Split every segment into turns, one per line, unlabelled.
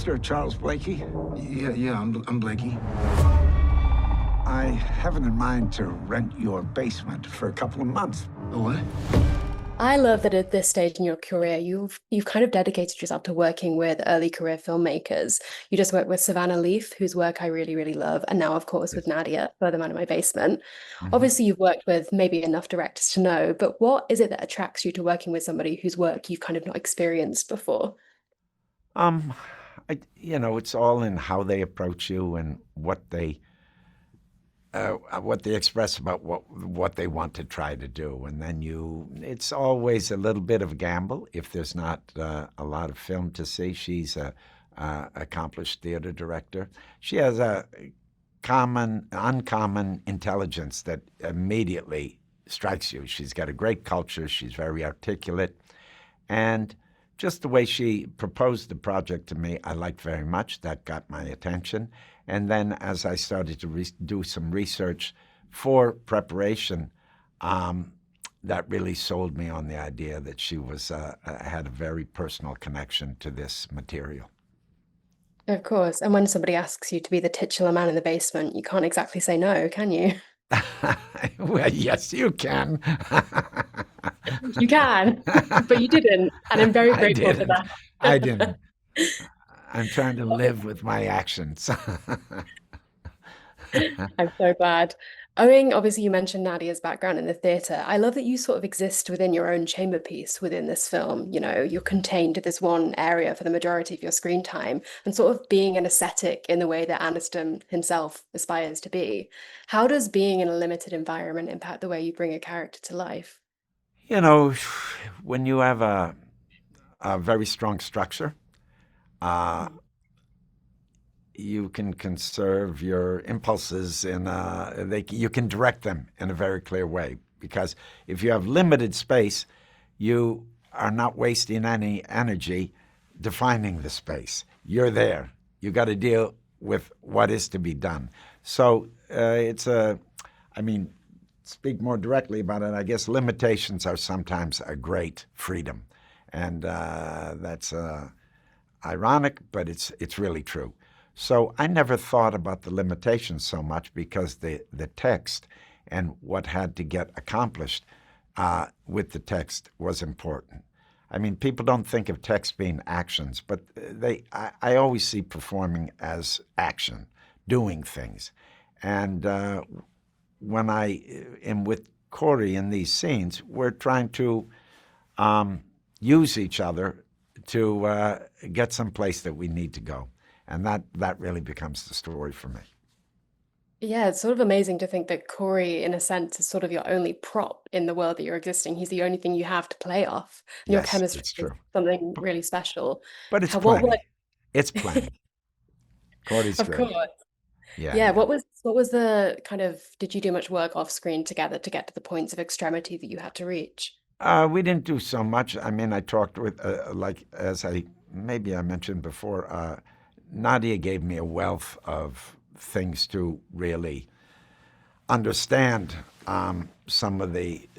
Mr. Charles Blakey?
Yeah, I'm Blakey.
I have it in mind to rent your basement for a couple of months.
Oh, what?
I love that at this stage in your career, you've kind of dedicated yourself to working with early career filmmakers. You just worked with Savannah Leaf, whose work I really, really love, and now, of course, with Nadia, Further Man in My Basement.
Mm-hmm.
Obviously, you've worked with maybe enough directors to know, but what is it that attracts you to working with somebody whose work you've kind of not experienced before?
Um, it's all in how they approach you and what they express about what they want to try to do, and then it's always a little bit of a gamble if there's not a lot of film to see. She's a accomplished theater director. She has a uncommon intelligence that immediately strikes you. She's got a great culture. She's very articulate, and just the way she proposed the project to me, I liked very much. That got my attention. And then as I started to do some research for preparation, that really sold me on the idea that she had a very personal connection to this material.
Of course. And when somebody asks you to be the titular man in the basement, you can't exactly say no, can you?
Well, yes, you can.
You can, but you didn't. And I'm very grateful for that.
I didn't. I'm trying to live with my actions.
I'm so glad. Owing, obviously, you mentioned Nadia's background in the theatre. I love that you sort of exist within your own chamber piece within this film. You know, you're contained to this one area for the majority of your screen time and sort of being an ascetic in the way that Anniston himself aspires to be. How does being in a limited environment impact the way you bring a character to life?
You know, when you have a very strong structure, you can conserve your impulses you can direct them in a very clear way, because if you have limited space, you are not wasting any energy defining the space. You're there. You got to deal with what is to be done. So speak more directly about it, I guess limitations are sometimes a great freedom. And that's ironic, but it's really true. So I never thought about the limitations so much, because the text and what had to get accomplished with the text was important. I mean, people don't think of text being actions, but I always see performing as action, doing things. And when I am with Corey in these scenes, we're trying to use each other to get someplace that we need to go. And that really becomes the story for me.
Yeah, it's sort of amazing to think that Corey, in a sense, is sort of your only prop in the world that you're existing. He's the only thing you have to play off. And your
Yes,
chemistry
it's
is
true.
something really special.
But it's
What
plenty. It's plenty. Corey's
Of
great.
course.
Yeah.
Yeah, what was the kind of, did you do much work off screen together to get to the points of extremity that you had to reach?
We didn't do so much. I mean, I talked with, maybe I mentioned before, Nadia gave me a wealth of things to really understand some of the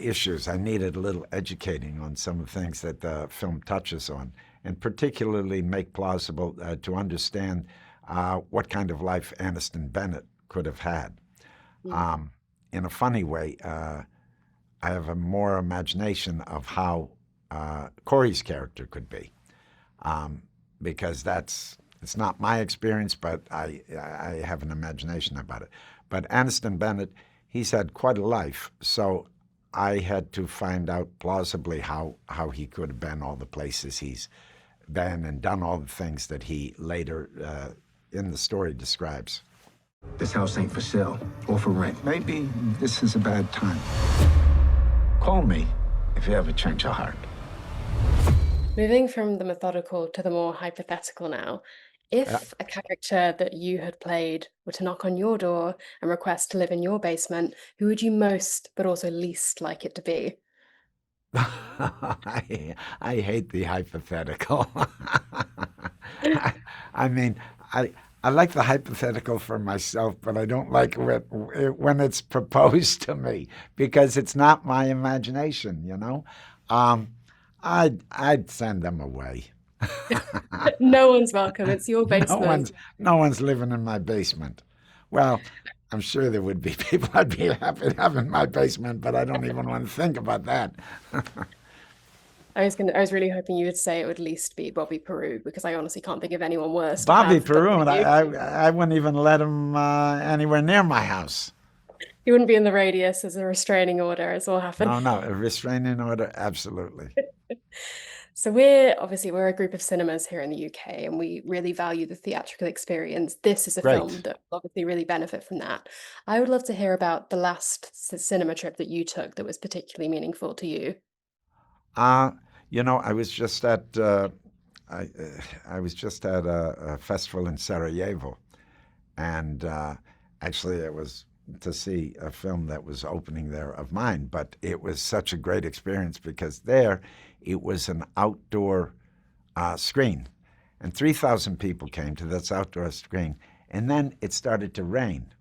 issues. I needed a little educating on some of the things that the film touches on, and particularly make plausible to understand what kind of life Anniston Bennet could have had. In a funny way, I have a more imagination of how Corey's character could be. Because it's not my experience, but I have an imagination about it. But Anniston Bennet, he's had quite a life, so I had to find out plausibly how he could have been all the places he's been and done all the things that he later in the story describes.
This house ain't for sale or for rent.
Maybe this is a bad time. Call me if you ever change your heart.
Moving from the methodical to the more hypothetical now, if a character that you had played were to knock on your door and request to live in your basement, who would you most, but also least like it to be?
I hate the hypothetical. I mean, I like the hypothetical for myself, but I don't like it when it's proposed to me, because it's not my imagination, you know? I'd send them away.
No one's welcome. It's your
No
basement.
one's no one's living in my basement. Well, I'm sure there would be people I'd be happy to have in my basement, but I don't even want to think about that.
I was really hoping you would say it would at least be Bobby Peru because I honestly can't think of anyone worse to
Bobby
have
Peru, and
than you.
I wouldn't even let him anywhere near my house.
He wouldn't be in the radius as a restraining order, as will happen.
No, no, a restraining order, absolutely.
So we're a group of cinemas here in the UK and we really value the theatrical experience. This is a film
Great.
that will obviously really benefit from that. I would love to hear about the last cinema trip that you took that was particularly meaningful to you.
Uh, I was just at I, I was just at a festival in Sarajevo, and actually it was to see a film that was opening there of mine. But it was such a great experience because there it was an outdoor screen, and 3,000 people came to this outdoor screen, and then it started to rain,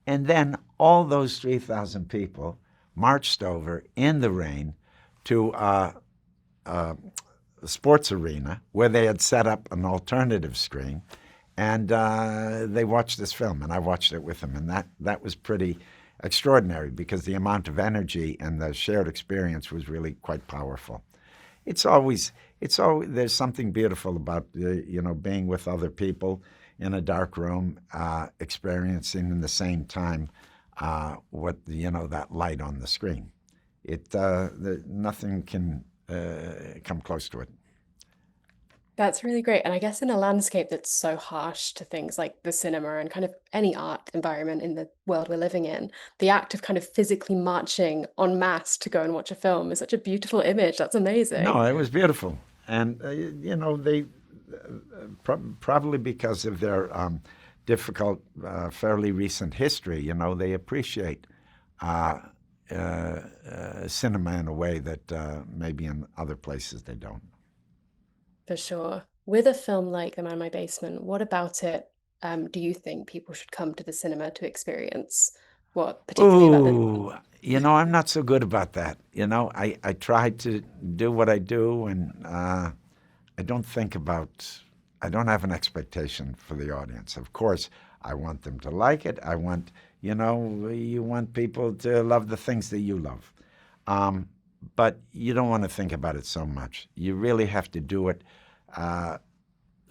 and then all those 3,000 people marched over in the rain to a sports arena where they had set up an alternative screen, and they watched this film, and I watched it with them, and that was pretty extraordinary because the amount of energy and the shared experience was really quite powerful. There's something beautiful about being with other people in a dark room, experiencing in the same time what that light on the screen. Nothing can come close to it.
That's really great. And I guess in a landscape that's so harsh to things like the cinema and kind of any art environment in the world we're living in, the act of kind of physically marching en masse to go and watch a film is such a beautiful image. That's amazing.
No, it was beautiful, and they probably because of their difficult, fairly recent history, they appreciate cinema in a way that maybe in other places they don't.
For sure. With a film like The Man in My Basement, what about it do you think people should come to the cinema to experience? What particularly about the
Ooh, I'm not so good about that. I try to do what I do, and I don't I don't have an expectation for the audience. Of course, I want them to like it. You want people to love the things that you love. But you don't want to think about it so much. You really have to do it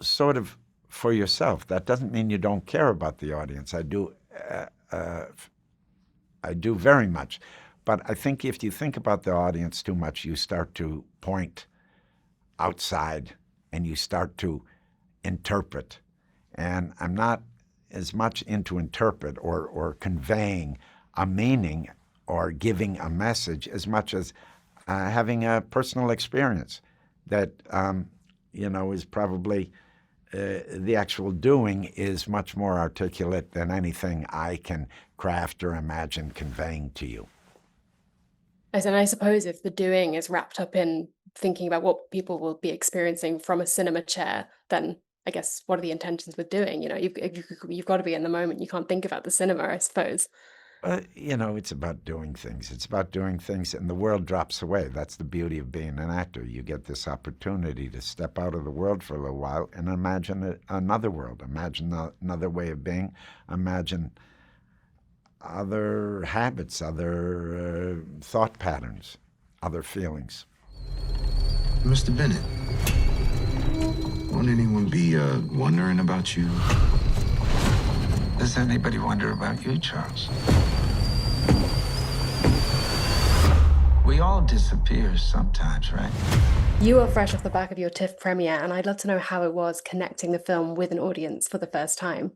sort of for yourself. That doesn't mean you don't care about the audience. I do very much. But I think if you think about the audience too much, you start to point outside and you start to interpret. And I'm not as much into interpret or conveying a meaning or giving a message as much as having a personal experience that, is probably the actual doing is much more articulate than anything I can craft or imagine conveying to you.
And I suppose if the doing is wrapped up in thinking about what people will be experiencing from a cinema chair, then I guess what are the intentions with doing? You've got to be in the moment. You can't think about the cinema, I suppose.
It's about doing things. It's about doing things, and the world drops away. That's the beauty of being an actor. You get this opportunity to step out of the world for a little while and imagine another world, imagine another way of being, imagine other habits, other thought patterns, other feelings.
Mr. Bennet, won't anyone be wondering about you?
Does anybody wonder about you, Charles? We all disappear sometimes, right?
You are fresh off the back of your TIFF premiere, and I'd love to know how it was connecting the film with an audience for the first time.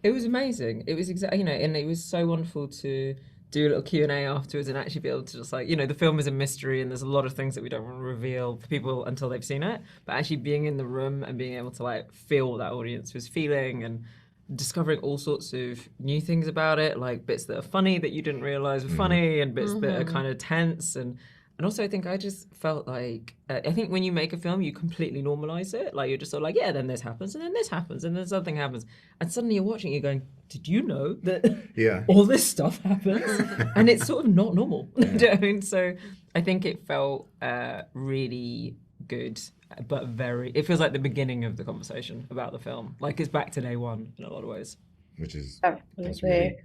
It was amazing. It was exactly, and it was so wonderful to do a little Q&A afterwards and actually be able to just the film is a mystery and there's a lot of things that we don't want to reveal for people until they've seen it. But actually being in the room and being able to feel what that audience was feeling and discovering all sorts of new things about it, like bits that are funny that you didn't realize were funny and bits that are kind of tense. And also I think I just felt like, I think when you make a film, you completely normalize it. You're just sort of yeah, then this happens and then this happens and then something happens. And suddenly you're watching, you're going, did you know that all this stuff happens? And it's sort of not normal. Do you know what I mean? So I think it felt really good. but it feels like the beginning of the conversation about the film. Like it's back to day one in a lot of ways.
Which is
Absolutely.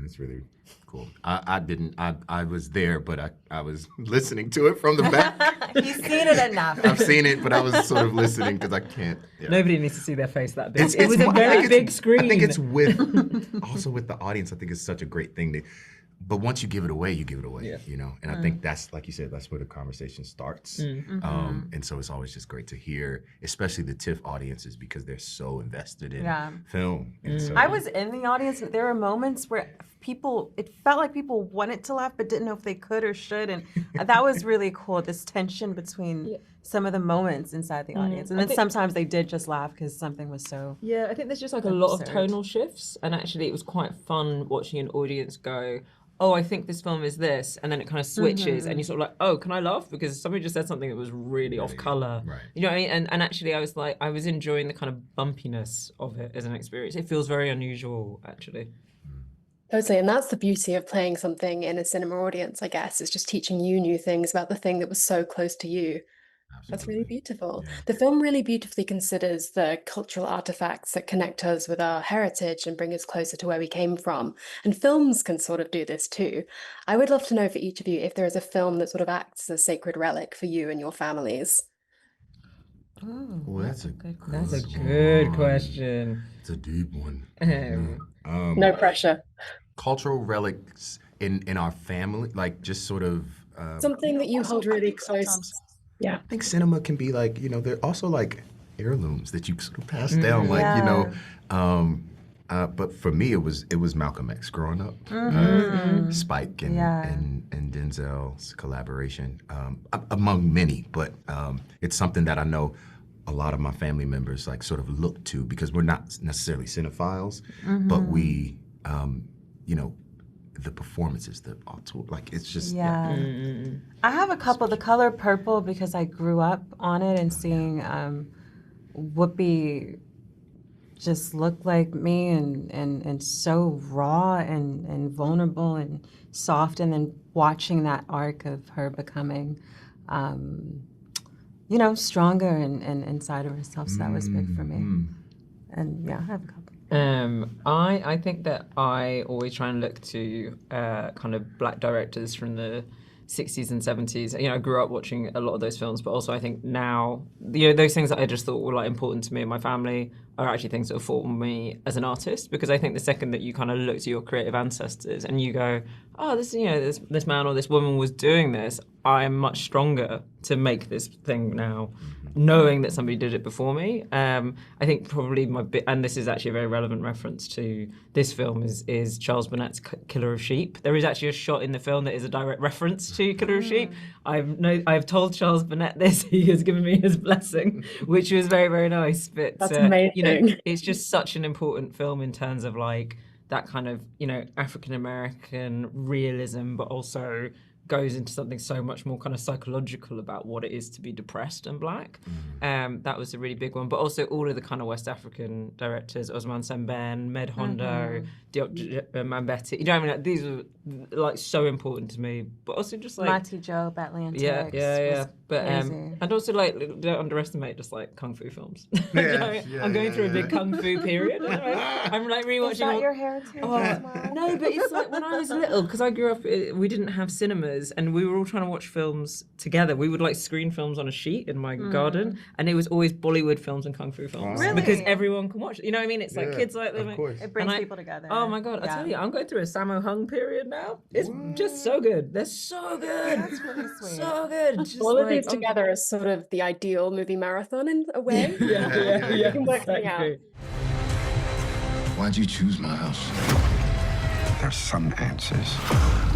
that's really cool. I was there, but I was listening to it from the back.
He's seen it enough.
I've seen it, but I was sort of listening because I can't. Yeah.
Nobody needs to see their face that big.
It's
It was a
I
very
think it's-
big screen.
I think it's also with the audience. I think it's such a great thing. But once you give it away, you give it away.
Yeah.
You know, and I think that's, like you said, that's where the conversation starts. And so it's always just great to hear, especially the TIFF audiences, because they're so invested in film. And so,
I was in the audience. There were moments where it felt like people wanted to laugh but didn't know if they could or should, and that was really cool. This tension between some of the moments inside the audience, and then sometimes they did just laugh because something was so.
Yeah, I think there's just like a lot of
absurd.
tonal shifts, and actually it was quite fun watching an audience go, oh, I think this film is this, and then it kind of switches, and you're sort of like, oh, can I laugh? Because somebody just said something that was really off color.
Right.
You know what I mean? And actually I was enjoying the kind of bumpiness of it as an experience. It feels very unusual, actually.
Totally, and that's the beauty of playing something in a cinema audience, I guess. It's just teaching you new things about the thing that was so close to you. That's really beautiful.
Yeah.
The film really beautifully considers the cultural artifacts that connect us with our heritage and bring us closer to where we came from. And films can sort of do this too. I would love to know for each of you if there is a film that sort of acts as a sacred relic for you and your families.
well, that's a good
That's a good question.
It's a deep one.
No pressure.
Cultural relics in our family, like just sort of.
Something that you hold really close. Yeah.
I think cinema can be like, they're also like heirlooms that you sort of pass down, like, but for me, it was Malcolm X growing up, Spike and Denzel's collaboration, among many, but it's something that I know a lot of my family members like sort of look to because we're not necessarily cinephiles, but we, the performances, the auteur, like it's just
I have a couple. The Color Purple, because I grew up on it and seeing Whoopi just look like me and so raw and vulnerable and soft, and then watching that arc of her becoming, stronger and inside of herself. So that was big for me. And I have a couple.
I think that I always try and look to kind of black directors from the 60s and 70s. I grew up watching a lot of those films, but also I think now, those things that I just thought were like important to me and my family are actually things that have formed me as an artist, because I think the second that you kind of look to your creative ancestors and you go, oh, this man or this woman was doing this, I'm much stronger to make this thing now, knowing that somebody did it before me. I think probably and this is actually a very relevant reference to this film, is Charles Burnet's Killer of Sheep. There is actually a shot in the film that is a direct reference to Killer of Sheep. I've told Charles Burnett this. He has given me his blessing, which was very, very nice. But
That's amazing.
It's just such an important film in terms of like that kind of African American realism, but also goes into something so much more kind of psychological about what it is to be depressed and black. That was a really big one. But also all of the kind of West African directors, Osman Sembène, Med Hondo, Diop Mambéty. These are like so important to me. But also just like
Mati Joe, Atlantic.
Yeah. But and also like don't underestimate just like kung fu films. I'm going through a big kung fu period. I'm like rewatching.
Is that your heritage?
No, but it's like when I was little, because I grew up, we didn't have cinemas, and we were all trying to watch films together. We would like screen films on a sheet in my garden, and it was always Bollywood films and kung fu films.
Really?
Because everyone can watch it. You know what I mean? It's like kids like them.
Of course.
It brings people together.
Oh my God, I tell you, I'm going through a Sammo Hung period now. It's just so good. They're so good.
That's really sweet.
So good. Just
All of
like,
these together is sort of the ideal movie marathon in a way.
Yeah.
You can work something out.
Exactly.
Why'd you choose my house?
There's some answers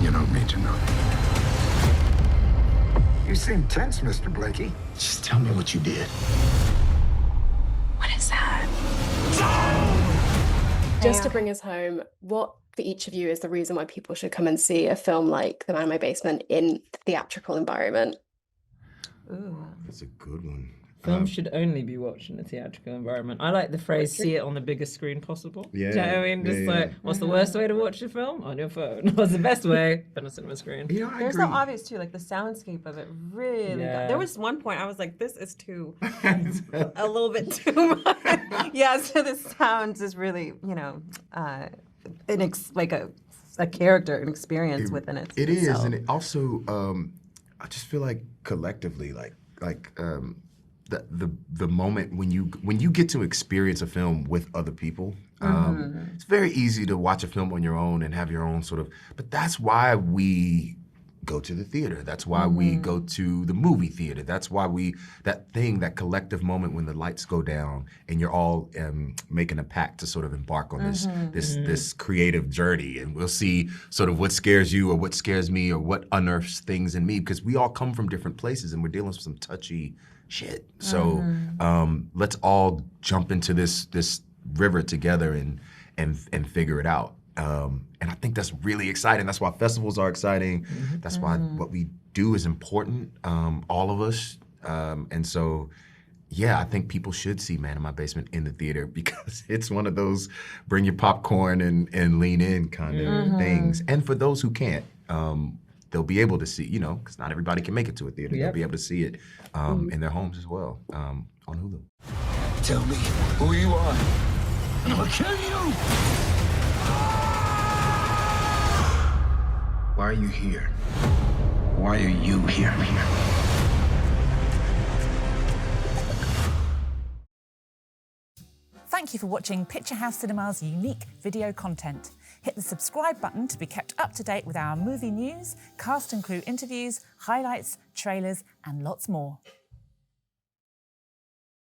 you don't need to know. You seem tense, Mr. Blakey.
Just tell me what you did.
What is that? Just to bring us home, what for each of you is the reason why people should come and see a film like The Man in My Basement in the theatrical environment?
Ooh.
That's a good one.
Films should only be watched in a theatrical environment. I like the phrase "see it on the biggest screen possible."
Yeah,
Do you know what I mean? Just like, what's the worst way to watch a film? On your phone. What's the best way? On a cinema screen.
You know, I
They're
agree.
so obvious too, like the soundscape of it really got, there was one point I was like, this is too, a little bit too much. Yeah, so the sounds is really, you know, like a character, an experience within it.
It is, and it also, I just feel like collectively, the moment when you get to experience a film with other people, it's very easy to watch a film on your own and have your own sort of, but that's why we go to the theater. That's why we go to the movie theater. That's why that collective moment when the lights go down and you're all making a pact to sort of embark on this creative journey, and we'll see sort of what scares you or what scares me or what unearths things in me, because we all come from different places and we're dealing with some touchy shit. So let's all jump into this river together and figure it out. And I think that's really exciting. That's why festivals are exciting. That's why what we do is important, all of us. And so, yeah, I think people should see Man in My Basement in the theater, because it's one of those bring your popcorn and lean in kind of things. And for those who can't, they'll be able to see, you know, because not everybody can make it to a theater. They'll be able to see it in their homes as well, on Hulu.
Tell me who you are, and I'll kill you! Why are you here? Why are you here?
Thank you for watching Picture House Cinema's unique video content. Hit the subscribe button to be kept up to date with our movie news, cast and crew interviews, highlights, trailers, and lots more.